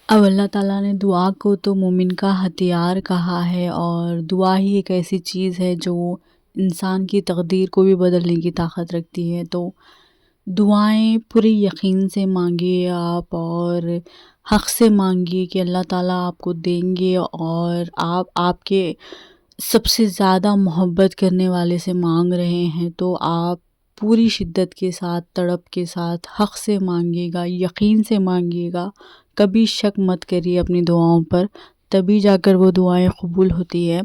اب اللہ تعالیٰ نے دعا کو تو مومن کا ہتھیار کہا ہے، اور دعا ہی ایک ایسی چیز ہے جو انسان کی تقدیر کو بھی بدلنے کی طاقت رکھتی ہے۔ تو دعائیں پورے یقین سے مانگیے آپ، اور حق سے مانگیے کہ اللہ تعالیٰ آپ کو دیں گے، اور آپ کے سب سے زیادہ محبت کرنے والے سے مانگ رہے ہیں تو آپ پوری شدت کے ساتھ، تڑپ کے ساتھ حق سے مانگیے گا، یقین سے مانگیے گا، کبھی شک مت کریے اپنی دعاؤں پر، تبھی جا کر وہ دعائیں قبول ہوتی ہے۔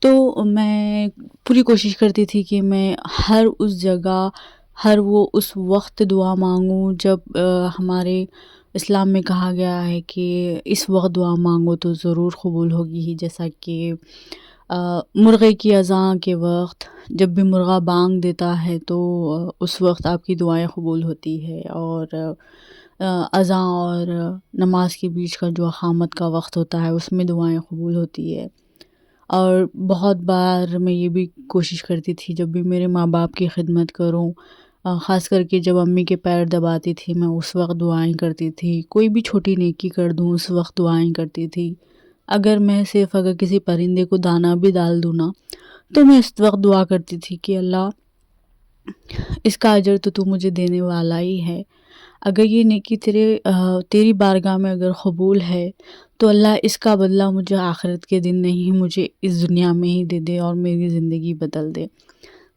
تو میں پوری کوشش کرتی تھی کہ میں ہر اس جگہ، ہر وہ اس وقت دعا مانگوں جب ہمارے اسلام میں کہا گیا ہے کہ اس وقت دعا مانگو تو ضرور قبول ہوگی ہی، جیسا کہ مرغے کی اذان کے وقت جب بھی مرغا بانگ دیتا ہے تو اس وقت آپ کی دعائیں قبول ہوتی ہے، اور اذان اور نماز کے بیچ کا جو اقامت کا وقت ہوتا ہے اس میں دعائیں قبول ہوتی ہے۔ اور بہت بار میں یہ بھی کوشش کرتی تھی جب بھی میرے ماں باپ کی خدمت کروں، خاص کر کے جب امی کے پیر دباتی تھی میں اس وقت دعائیں کرتی تھی، کوئی بھی چھوٹی نیکی کر دوں اس وقت دعائیں کرتی تھی، اگر کسی پرندے کو دانا بھی ڈال دوں نا تو میں اس وقت دعا کرتی تھی کہ اللہ اس کا اجر تو تو مجھے دینے والا ہی ہے، اگر یہ نیکی تیری بارگاہ میں اگر قبول ہے تو اللہ اس کا بدلہ مجھے آخرت کے دن نہیں، مجھے اس دنیا میں ہی دے دے اور میری زندگی بدل دے۔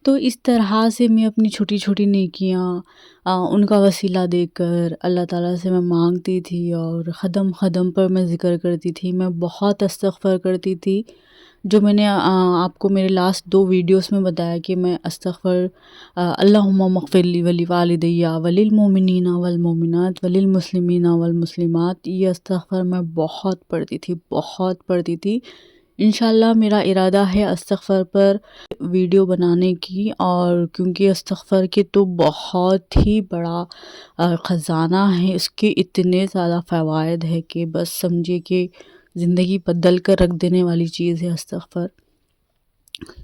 تو اس طرح سے میں اپنی چھوٹی چھوٹی نیکیاں ان کا وسیلہ دے کر اللہ تعالیٰ سے میں مانگتی تھی، اور قدم قدم پر میں ذکر کرتی تھی، میں بہت استغفار کرتی تھی، جو میں نے آپ کو میرے لاسٹ 2 ویڈیوز میں بتایا کہ میں استغفر اللہم مغفر لی ولی والدی وللمؤمنین والمؤمنات وللمسلمین والمسلمات، یہ استغفار میں بہت پڑھتی تھی۔ انشاءاللہ میرا ارادہ ہے استغفار پر ویڈیو بنانے کی، اور کیونکہ استغفار کے تو بہت ہی بڑا خزانہ ہے، اس کے اتنے زیادہ فوائد ہے کہ بس سمجھے کہ زندگی بدل کر رکھ دینے والی چیز ہے استغفار۔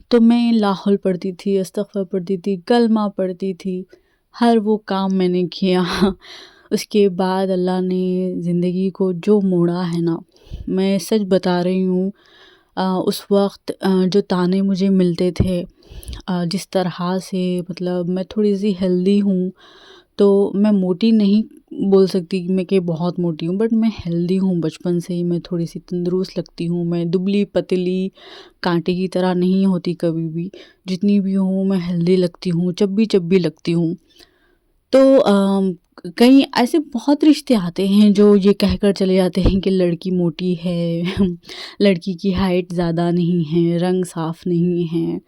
تو میں لاحول پڑھتی تھی، استغفار پڑھتی تھی، کلمہ پڑھتی تھی، ہر وہ کام میں نے کیا۔ اس کے بعد اللہ نے زندگی کو جو موڑا ہے نا، میں سچ بتا رہی ہوں، اس وقت جو تانے مجھے ملتے تھے، جس طرح سے مطلب میں تھوڑی سی ہیلدی ہوں، تو میں موٹی نہیں بول سکتی میں کہ بہت موٹی ہوں، بٹ میں ہیلدی ہوں، بچپن سے ہی میں تھوڑی سی تندرست لگتی ہوں، میں دبلی پتلی کانٹے کی طرح نہیں ہوتی کبھی بھی، جتنی بھی ہوں میں ہیلدی لگتی ہوں، چبی لگتی ہوں۔ تو کئی ایسے بہت رشتے آتے ہیں جو یہ کہہ کر چلے جاتے ہیں کہ لڑکی موٹی ہے، لڑکی کی ہائٹ زیادہ نہیں ہے، رنگ صاف نہیں ہے۔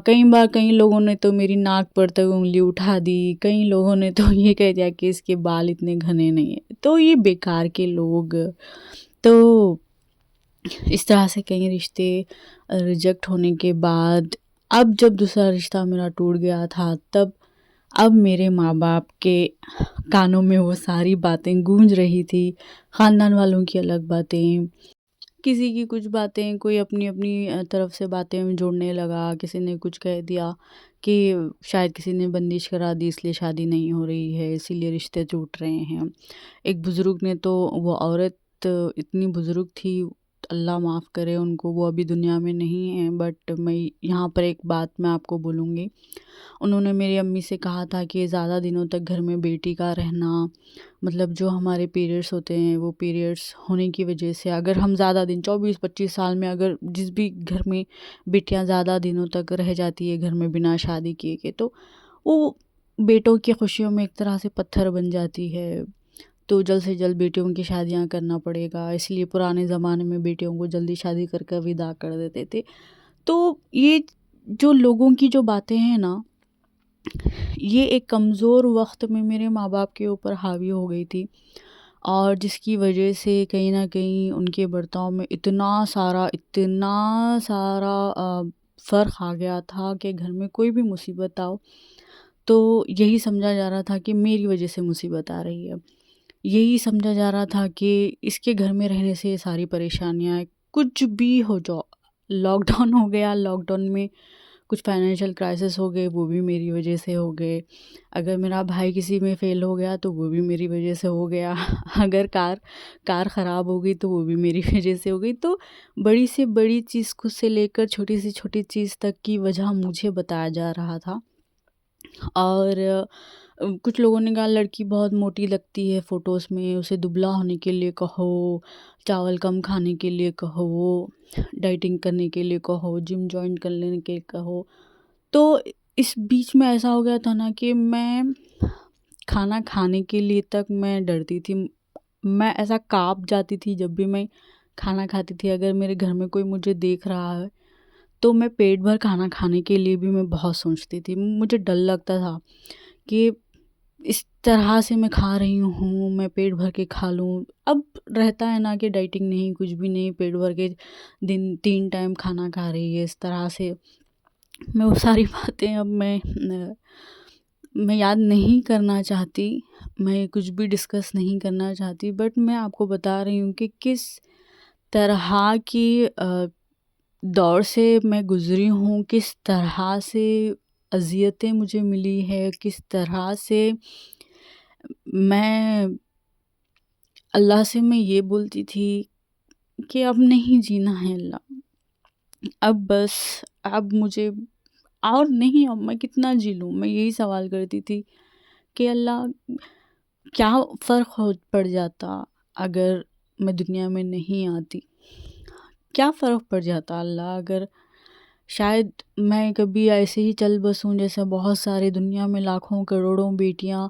کئی بار کئی لوگوں نے تو میری ناک پر تک انگلی اٹھا دی، کئی لوگوں نے تو یہ کہہ دیا کہ اس کے بال اتنے گھنے نہیں ہیں، تو یہ بیکار کے لوگ۔ تو اس طرح سے کئی رشتے ریجیکٹ ہونے کے بعد اب جب دوسرا رشتہ میرا ٹوٹ گیا تھا، تب اب میرے ماں باپ کے کانوں میں وہ ساری باتیں گونج رہی تھی، خاندان والوں کی الگ باتیں، کسی کی کچھ باتیں، کوئی اپنی طرف سے باتیں جوڑنے لگا، کسی نے کچھ کہہ دیا کہ شاید کسی نے بندش کرا دی اس لیے شادی نہیں ہو رہی ہے، اسی لیے رشتے ٹوٹ رہے ہیں۔ ایک بزرگ نے تو، وہ عورت اتنی بزرگ تھی، اللہ معاف کرے ان کو، وہ ابھی دنیا میں نہیں ہیں، بٹ میں یہاں پر ایک بات میں آپ کو بولوں گی، انہوں نے میری امی سے کہا تھا کہ زیادہ دنوں تک گھر میں بیٹی کا رہنا، مطلب جو ہمارے پیریڈس ہوتے ہیں وہ پیریڈس ہونے کی وجہ سے اگر ہم زیادہ دن 24-25 سال میں اگر جس بھی گھر میں بیٹیاں زیادہ دنوں تک رہ جاتی ہے گھر میں بنا شادی کیے کے، تو وہ بیٹوں کی خوشیوں میں ایک طرح سے پتھر بن جاتی ہے، تو جلد سے جلد بیٹیوں کی شادیاں کرنا پڑے گا، اس لیے پرانے زمانے میں بیٹیوں کو جلدی شادی کر کے ودا کر دیتے تھے۔ تو یہ جو لوگوں کی جو باتیں ہیں نا، یہ ایک کمزور وقت میں میرے ماں باپ کے اوپر حاوی ہو گئی تھی، اور جس کی وجہ سے کہیں نہ کہیں ان کے برتاؤ میں اتنا سارا فرق آ گیا تھا کہ گھر میں کوئی بھی مصیبت آؤ تو یہی سمجھا جا رہا تھا کہ میری وجہ سے مصیبت آ رہی ہے، یہی سمجھا جا رہا تھا کہ اس کے گھر میں رہنے سے یہ ساری پریشانیاں ہیں، کچھ بھی ہو جاؤ۔ لاک ڈاؤن ہو گیا، لاک ڈاؤن میں کچھ فائنینشیل کرائسس ہو گئے وہ بھی میری وجہ سے ہو گئے، اگر میرا بھائی کسی میں فیل ہو گیا تو وہ بھی میری وجہ سے ہو گیا، اگر کار خراب ہو گئی تو وہ بھی میری وجہ سے ہو گئی۔ تو بڑی سے بڑی چیز کو سے لے کر چھوٹی سے چھوٹی چیز تک کی وجہ مجھے بتایا جا رہا تھا۔ اور کچھ لوگوں نے کہا لڑکی بہت موٹی لگتی ہے فوٹوز میں، اسے دبلا ہونے کے لیے کہو، چاول کم کھانے کے لیے کہو، ڈائٹنگ کرنے کے لیے کہو، جم جوائن کر لینے کے کہو۔ تو اس بیچ میں ایسا ہو گیا تھا نا کہ میں کھانا کھانے کے لیے تک میں ڈرتی تھی، میں ایسا کانپ جاتی تھی جب بھی میں کھانا کھاتی تھی۔ اگر میرے گھر میں کوئی مجھے دیکھ رہا ہے تو میں پیٹ بھر کھانا کھانے کے لیے بھی میں بہت سوچتی تھی، مجھے ڈر لگتا تھا کہ اس طرح سے میں کھا رہی ہوں، میں پیٹ بھر کے کھا لوں۔ اب رہتا ہے نا کہ ڈائٹنگ نہیں، کچھ بھی نہیں، پیٹ بھر کے 3 ٹائم کھانا کھا رہی ہے، اس طرح سے میں وہ ساری باتیں اب میں یاد نہیں کرنا چاہتی، میں کچھ بھی ڈسکس نہیں کرنا چاہتی، بٹ میں آپ کو بتا رہی ہوں کہ کس طرح کی دور سے میں گزری ہوں، کس طرح سے اذیتیں مجھے ملی ہے، کس طرح سے میں اللہ سے میں یہ بولتی تھی کہ اب نہیں جینا ہے اللہ، اب بس اب مجھے اور نہیں، اب میں کتنا جی لوں۔ میں یہی سوال کرتی تھی کہ اللہ کیا فرق پڑ جاتا اگر میں دنیا میں نہیں آتی، کیا فرق پڑ جاتا اللہ اگر شاید میں کبھی ایسے ہی چل بسوں جیسے بہت سارے دنیا میں لاکھوں کروڑوں بیٹیاں،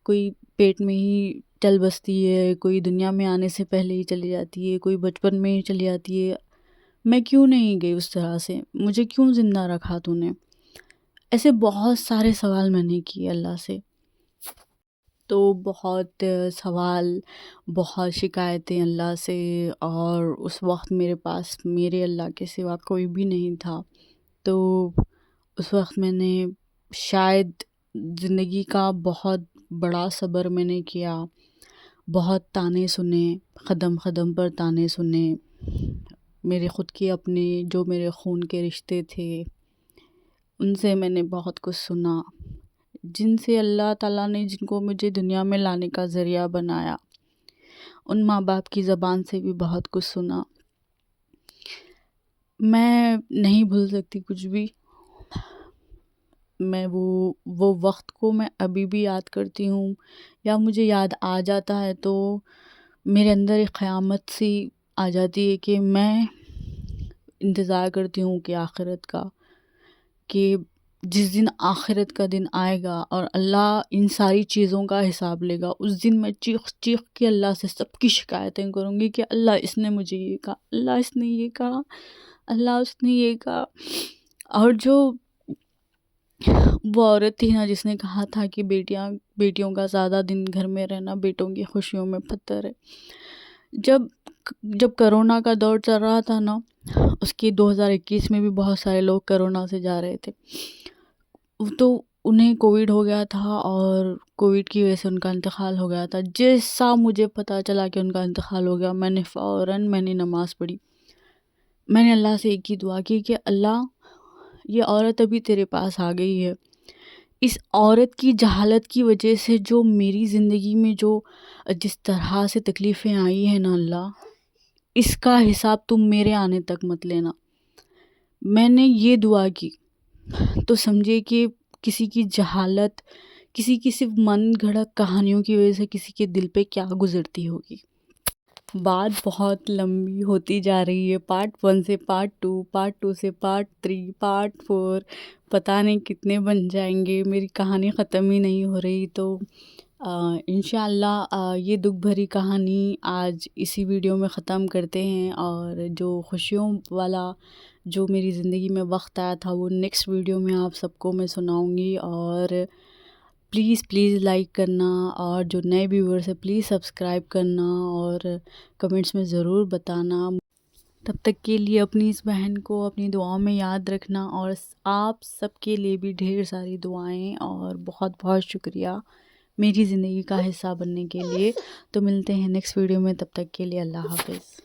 کوئی پیٹ میں ہی چل بستی ہے، کوئی دنیا میں آنے سے پہلے ہی چلی جاتی ہے، کوئی بچپن میں ہی چلی جاتی ہے، میں کیوں نہیں گئی اس طرح سے؟ مجھے کیوں زندہ رکھا تو نے؟ ایسے بہت سارے سوال میں نے کیے اللہ سے، تو بہت سوال، بہت شکایتیں اللہ سے، اور اس وقت میرے پاس میرے اللہ کے سوا کوئی بھی نہیں تھا۔ تو اس وقت میں نے شاید زندگی کا بہت بڑا صبر میں نے کیا، بہت تانے سنے، قدم قدم پر تانے سنے، میرے خود کے اپنے جو میرے خون کے رشتے تھے ان سے میں نے بہت کچھ سنا، جن سے اللہ تعالیٰ نے جن کو مجھے دنیا میں لانے کا ذریعہ بنایا، ان ماں باپ کی زبان سے بھی بہت کچھ سنا۔ میں نہیں بھول سکتی کچھ بھی، میں وہ وقت کو میں ابھی بھی یاد کرتی ہوں، یا مجھے یاد آ جاتا ہے تو میرے اندر ایک قیامت سی آ جاتی ہے کہ میں انتظار کرتی ہوں کہ آخرت کا، کہ جس دن آخرت کا دن آئے گا اور اللہ ان ساری چیزوں کا حساب لے گا، اس دن میں چیخ چیخ کے اللہ سے سب کی شکایتیں کروں گی کہ اللہ اس نے مجھے یہ کہا، اللہ اس نے یہ کہا، اللہ اس نے یہ کہا۔ اور جو وہ عورت تھی نا جس نے کہا تھا کہ بیٹیوں کا زیادہ دن گھر میں رہنا بیٹوں کی خوشیوں میں پتھر ہے، جب کرونا کا دور چل رہا تھا نا، اس کی 2021 میں بھی بہت سارے لوگ کرونا سے جا رہے تھے، تو انہیں کووڈ ہو گیا تھا، اور کووڈ کی وجہ سے ان کا انتقال ہو گیا تھا۔ جیسا مجھے پتہ چلا کہ ان کا انتقال ہو گیا، میں نے فوراً نماز پڑھی، میں نے اللہ سے ایک ہی دعا کی کہ اللہ یہ عورت ابھی تیرے پاس آ گئی ہے، اس عورت کی جہالت کی وجہ سے جو میری زندگی میں جو جس طرح سے تکلیفیں آئی ہیں نا اللہ، اس کا حساب تم میرے آنے تک مت لینا۔ میں نے یہ دعا کی تو سمجھے کہ کسی کی جہالت، کسی کی صرف من گھڑت کہانیوں کی وجہ سے کسی کے دل پہ کیا گزرتی ہوگی۔ بات بہت لمبی ہوتی جا رہی ہے، پارٹ 1 سے پارٹ 2، پارٹ 2 سے پارٹ 3، پارٹ 4، پتہ نہیں کتنے بن جائیں گے، میری کہانی ختم ہی نہیں ہو رہی۔ تو انشاءاللہ یہ دکھ بھری کہانی آج اسی ویڈیو میں ختم کرتے ہیں، اور جو خوشیوں والا جو میری زندگی میں وقت آیا تھا وہ نیکسٹ ویڈیو میں آپ سب کو میں سناؤں گی۔ اور پلیز لائک کرنا، اور جو نئے ویورز ہیں پلیز سبسکرائب کرنا، اور کمنٹس میں ضرور بتانا۔ تب تک کے لیے اپنی اس بہن کو اپنی دعاؤں میں یاد رکھنا، اور آپ سب کے لیے بھی ڈھیر ساری دعائیں، اور بہت بہت شکریہ میری زندگی کا حصہ بننے کے لیے۔ تو ملتے ہیں نیکسٹ ویڈیو میں، تب تک کے لیے اللہ حافظ۔